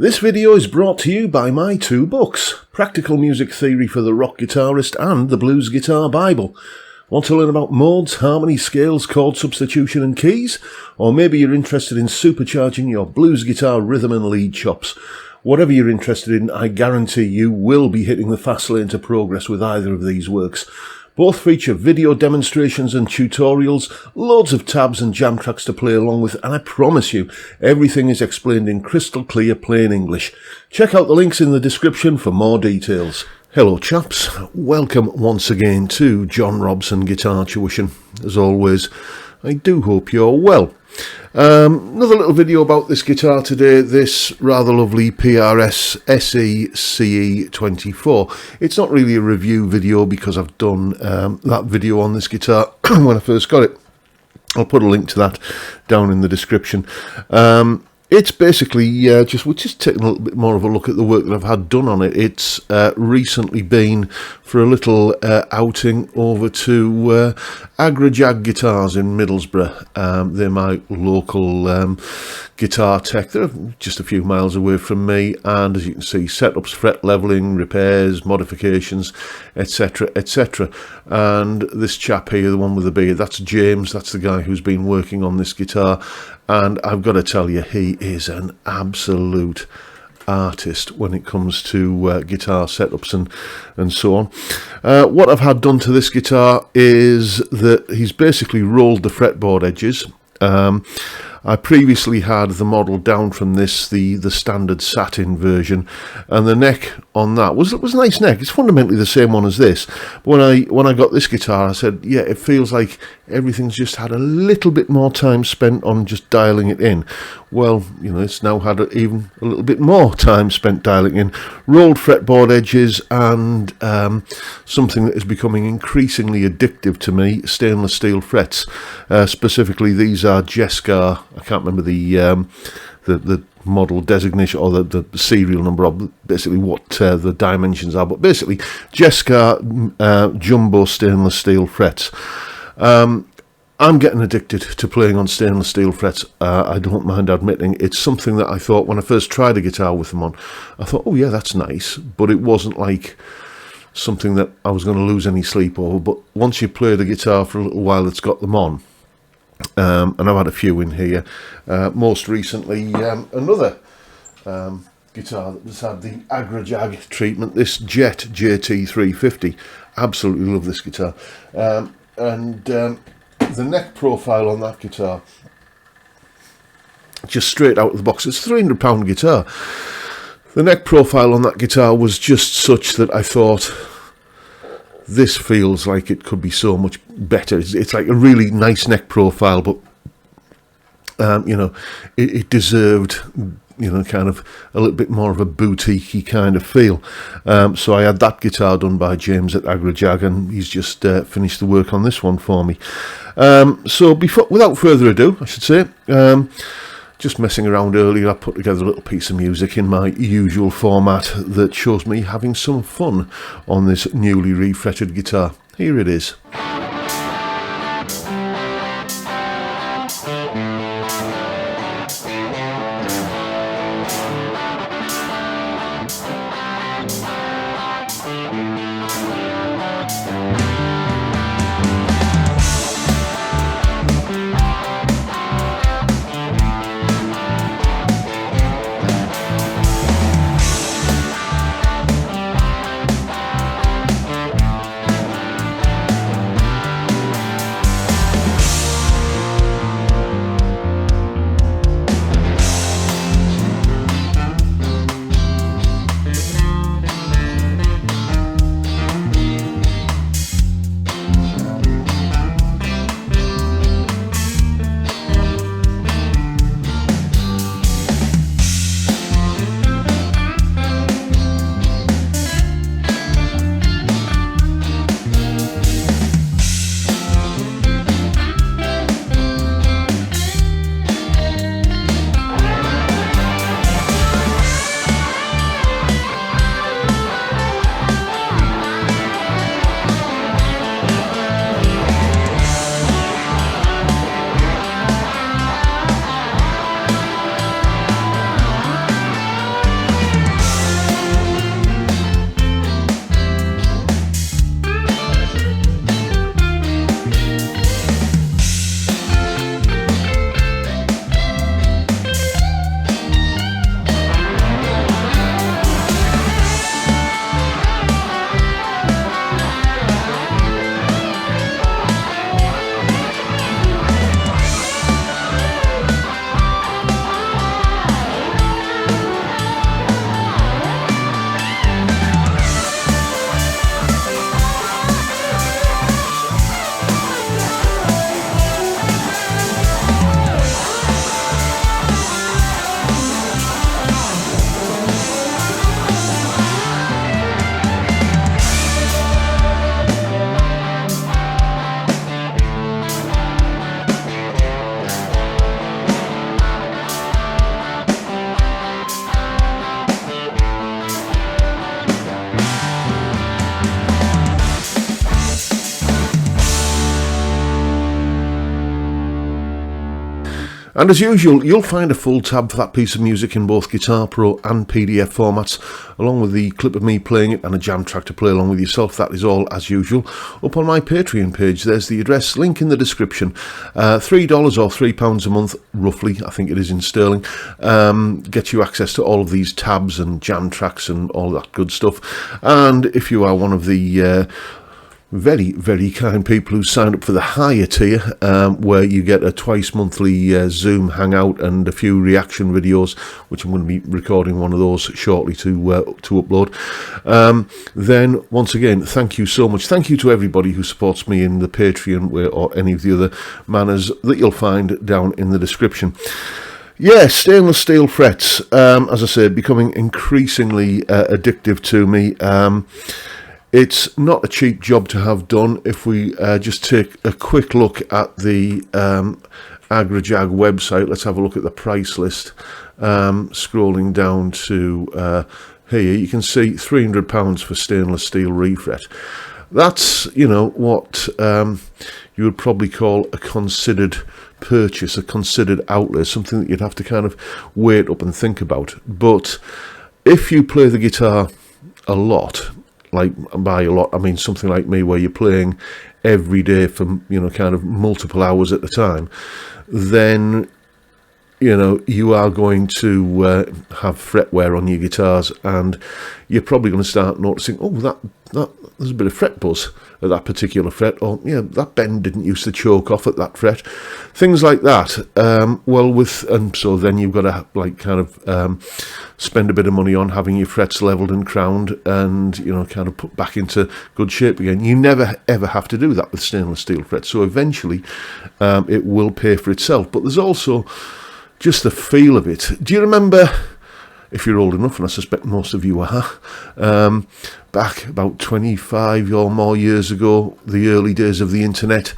This video is brought to you by my two books, Practical Music Theory for the Rock Guitarist and The Blues Guitar Bible. Want to learn about modes, harmony, scales, chord substitution and keys? Or maybe you're interested in supercharging your blues guitar rhythm and lead chops. Whatever you're interested in, I guarantee you will be hitting the fast lane to progress with either of these works. Both feature video demonstrations and tutorials, loads of tabs and jam tracks to play along with, and I promise you, everything is explained in crystal clear plain English. Check out the links in the description for more details. Hello chaps, welcome once again to John Robson Guitar Tuition. As always, I do hope you're well. Another little video about this guitar today, this rather lovely PRS SE CE24. It's not really a review video because I've done that video on this guitar when I first got it. I'll put a link to that down in the description. It's basically we're just taking a little bit more of a look at the work that I've had done on it. It's recently been for a little outing over to Jag Guitars in Middlesbrough. They're my local guitar tech. They're just a few miles away from me, and as you can see, setups, fret leveling, repairs, modifications, etc, etc. And this chap here, the one with the beard, that's James. That's the guy who's been working on this guitar, and I've got to tell you, he is an absolute artist when it comes to guitar setups and so on. What I've had done to this guitar is that he's basically rolled the fretboard edges. I previously had the model down from this, the standard satin version, and the neck on that was a nice neck. It's fundamentally the same one as this. But when I got this guitar, I said, yeah, it feels like everything's just had a little bit more time spent on just dialing it in. Well, you know, it's now had even a little bit more time spent dialing in. Rolled fretboard edges and something that is becoming increasingly addictive to me, stainless steel frets. Specifically, these are Jescar. I can't remember the model designation or the serial number of basically what the dimensions are, but basically Jescar jumbo stainless steel frets. I'm getting addicted to playing on stainless steel frets. I don't mind admitting it's something that I thought when I first tried a guitar with them on, I thought, oh yeah, that's nice, but it wasn't like something that I was going to lose any sleep over. But once you play the guitar for a little while, it's got them on. And I've had a few in here. Most recently, another guitar that has had the Jag treatment, this Jet JT350. Absolutely love this guitar. The neck profile on that guitar, just straight out of the box, it's a £300 guitar. The neck profile on that guitar was just such that I thought, this feels like it could be so much better. It's like a really nice neck profile, but you know, it deserved, you know, kind of a little bit more of a boutique-y kind of feel. So I had that guitar done by James at Jag, and he's just finished the work on this one for me. So without further ado, I should say, just messing around earlier, I put together a little piece of music in my usual format that shows me having some fun on this newly refretted guitar. Here it is. And as usual, you'll find a full tab for that piece of music in both Guitar Pro and PDF formats, along with the clip of me playing it and a jam track to play along with yourself. That is all as usual up on my Patreon page. There's the address, link in the description. $3 or £3 a month, roughly, I think it is in sterling, gets you access to all of these tabs and jam tracks and all that good stuff. And if you are one of the very, very kind people who signed up for the higher tier, where you get a twice monthly Zoom hangout and a few reaction videos, which I'm going to be recording one of those shortly to upload. Then once again, thank you so much. Thank you to everybody who supports me in the Patreon or any of the other manners that you'll find down in the description. Yeah, stainless steel frets, as I said, becoming increasingly addictive to me. It's not a cheap job to have done. If we just take a quick look at the AgraJag website, let's have a look at the price list. Scrolling down to here, you can see £300 for stainless steel refret. That's, you know, what you would probably call a considered purchase, a considered outlay, something that you'd have to kind of wait up and think about. But if you play the guitar a lot, like by a lot, I mean something like me where you're playing every day for, you know, kind of multiple hours at a time, then, you know, you are going to have fret wear on your guitars, and you're probably going to start noticing, oh, that there's a bit of fret buzz at that particular fret, or yeah, that bend didn't used to choke off at that fret, things like that. And so then you've got to like kind of spend a bit of money on having your frets leveled and crowned, and, you know, kind of put back into good shape again. You never ever have to do that with stainless steel frets, so eventually it will pay for itself. But there's also just the feel of it. Do you remember, if you're old enough, and I suspect most of you are, back about 25 or more years ago, the early days of the internet,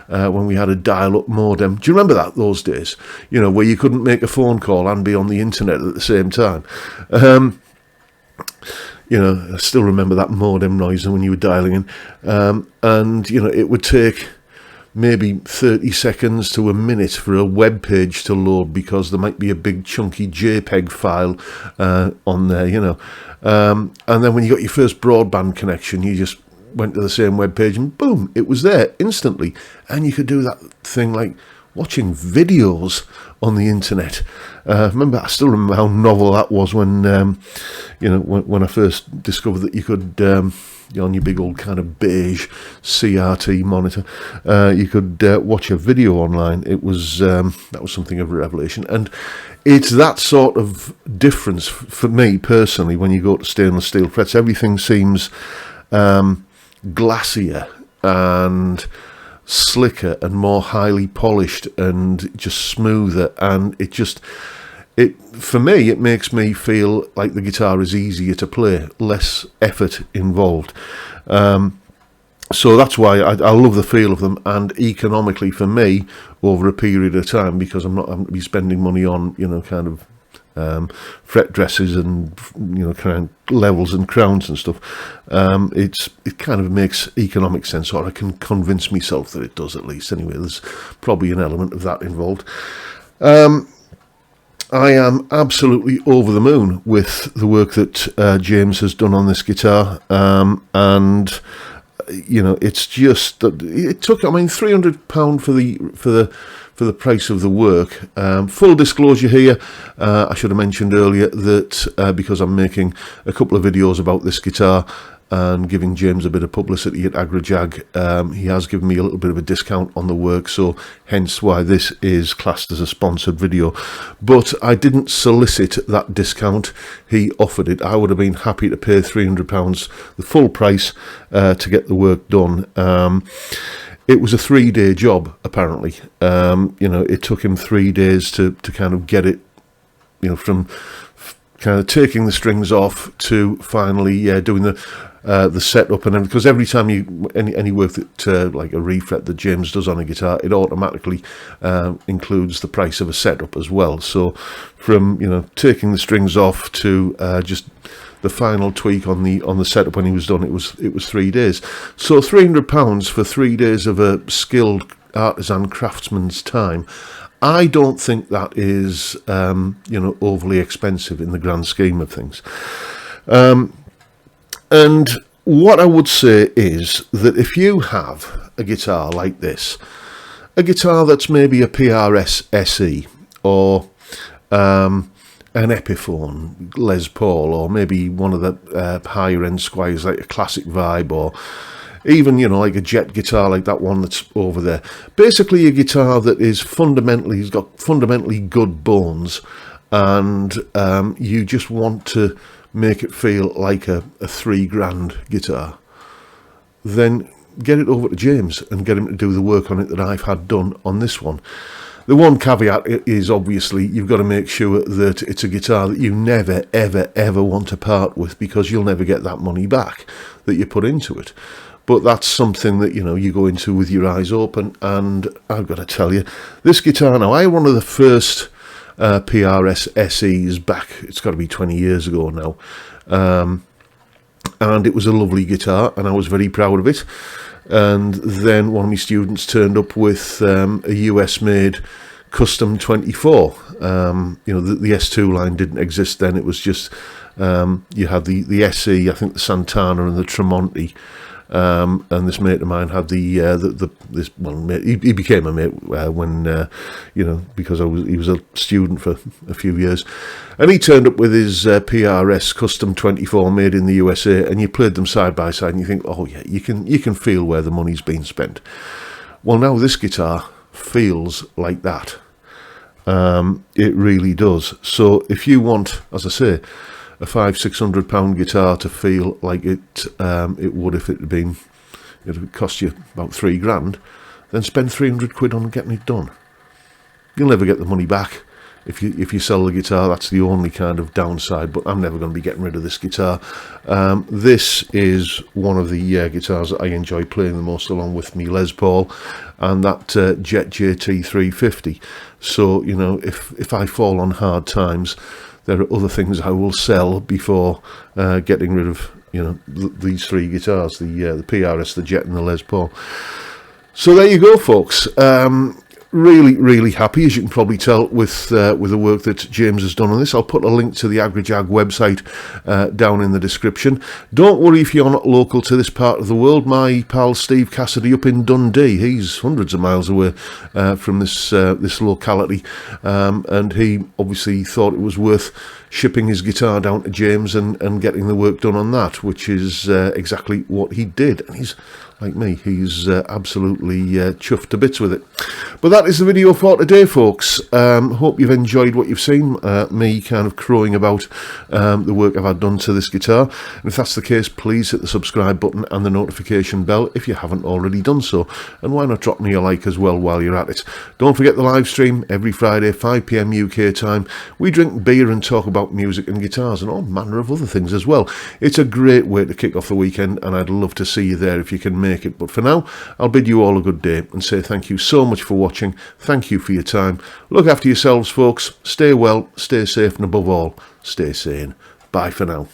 when we had a dial-up modem? Do you remember those days? You know, where you couldn't make a phone call and be on the internet at the same time. You know, I still remember that modem noise when you were dialing in. And, you know, it would take maybe 30 seconds to a minute for a web page to load, because there might be a big chunky JPEG file on there, you know. And then when you got your first broadband connection, you just went to the same web page and boom, it was there instantly. And you could do that thing like watching videos on the internet. I still remember how novel that was when, you know, when I first discovered that you could, on your big old kind of beige CRT monitor, you could watch a video online. It was that was something of a revelation, and it's that sort of difference for me personally. When you go to stainless steel frets, everything seems glassier and slicker and more highly polished and just smoother, and for me, it makes me feel like the guitar is easier to play, less effort involved. So that's why I love the feel of them, and economically for me, over a period of time, because I'm not having to be spending money on, you know, kind of fret dresses and, you know, kind of levels and crowns and stuff. It kind of makes economic sense, or I can convince myself that it does, at least. Anyway, there's probably an element of that involved. I am absolutely over the moon with the work that James has done on this guitar, and you know, it's just that it took, I mean, £300 for the price of the work. Full disclosure here, I should have mentioned earlier that because I'm making a couple of videos about this guitar and giving James a bit of publicity at AgraJag, he has given me a little bit of a discount on the work, so hence why this is classed as a sponsored video. But I didn't solicit that discount, he offered it. I would have been happy to pay £300, the full price, to get the work done. It was a 3-day job, apparently. You know, it took him 3 days to kind of get it, you know, from kind of taking the strings off to finally doing the setup, and then, because every time you any work that like a refret that James does on a guitar, it automatically includes the price of a setup as well. So from, you know, taking the strings off to just the final tweak on the setup when he was done, it was 3 days. So £300 for 3 days of a skilled artisan craftsman's time, I don't think that is, overly expensive in the grand scheme of things. And what I would say is that if you have a guitar like this, a guitar that's maybe a PRS SE or an Epiphone Les Paul, or maybe one of the higher end Squires like a Classic Vibe, or even, like a Jet guitar like that one that's over there. Basically a guitar that is has got fundamentally good bones, and you just want to make it feel like a $3,000 guitar, then get it over to James and get him to do the work on it that I've had done on this one. The one caveat is obviously you've got to make sure that it's a guitar that you never, ever, ever want to part with, because you'll never get that money back that you put into it. But that's something that, you go into with your eyes open. And I've got to tell you, this guitar now, I had one of the first PRS SEs back, it's got to be 20 years ago now. And it was a lovely guitar, and I was very proud of it. And then one of my students turned up with a US-made custom 24. The S2 line didn't exist then. It was just you had the SE, I think the Santana and the Tremonti. And this mate of mine had he became a mate when because he was a student for a few years, and he turned up with his PRS custom 24 made in the USA, and you played them side by side and you think, oh yeah, you can feel where the money's been spent. Well, now this guitar feels like that. It really does. So if you want, as I say, a £500-600 guitar to feel like it would if it cost you about £3,000, then spend 300 quid on getting it done. You'll never get the money back if you sell the guitar. That's the only kind of downside, but I'm never going to be getting rid of this guitar. This is one of the guitars that I enjoy playing the most, along with me Les Paul and that Jet JT350. So if I fall on hard times, there are other things I will sell before getting rid of, these three guitars, the PRS, the Jet and the Les Paul. So there you go, folks. Really, really happy, as you can probably tell, with the work that James has done on this. I'll put a link to the AgriJag website down in the description. Don't worry if you're not local to this part of the world. My pal Steve Cassidy up in Dundee, he's hundreds of miles away from this locality, and he obviously thought it was worth shipping his guitar down to James and getting the work done on that, which is exactly what he did. And he's like me, he's absolutely chuffed to bits with it. But that is the video for today, folks. Hope you've enjoyed what you've seen, me kind of crowing about the work I've had done to this guitar. And if that's the case, please hit the subscribe button and the notification bell if you haven't already done so. And why not drop me a like as well while you're at it. Don't forget the live stream every Friday, 5 PM UK time. We drink beer and talk about music and guitars and all manner of other things as well. It's a great way to kick off the weekend, and I'd love to see you there if you can make it. But for now, I'll bid you all a good day and say thank you so much for watching. Thank you for your time. Look after yourselves, folks. Stay well, stay safe, and above all, stay sane. Bye for now.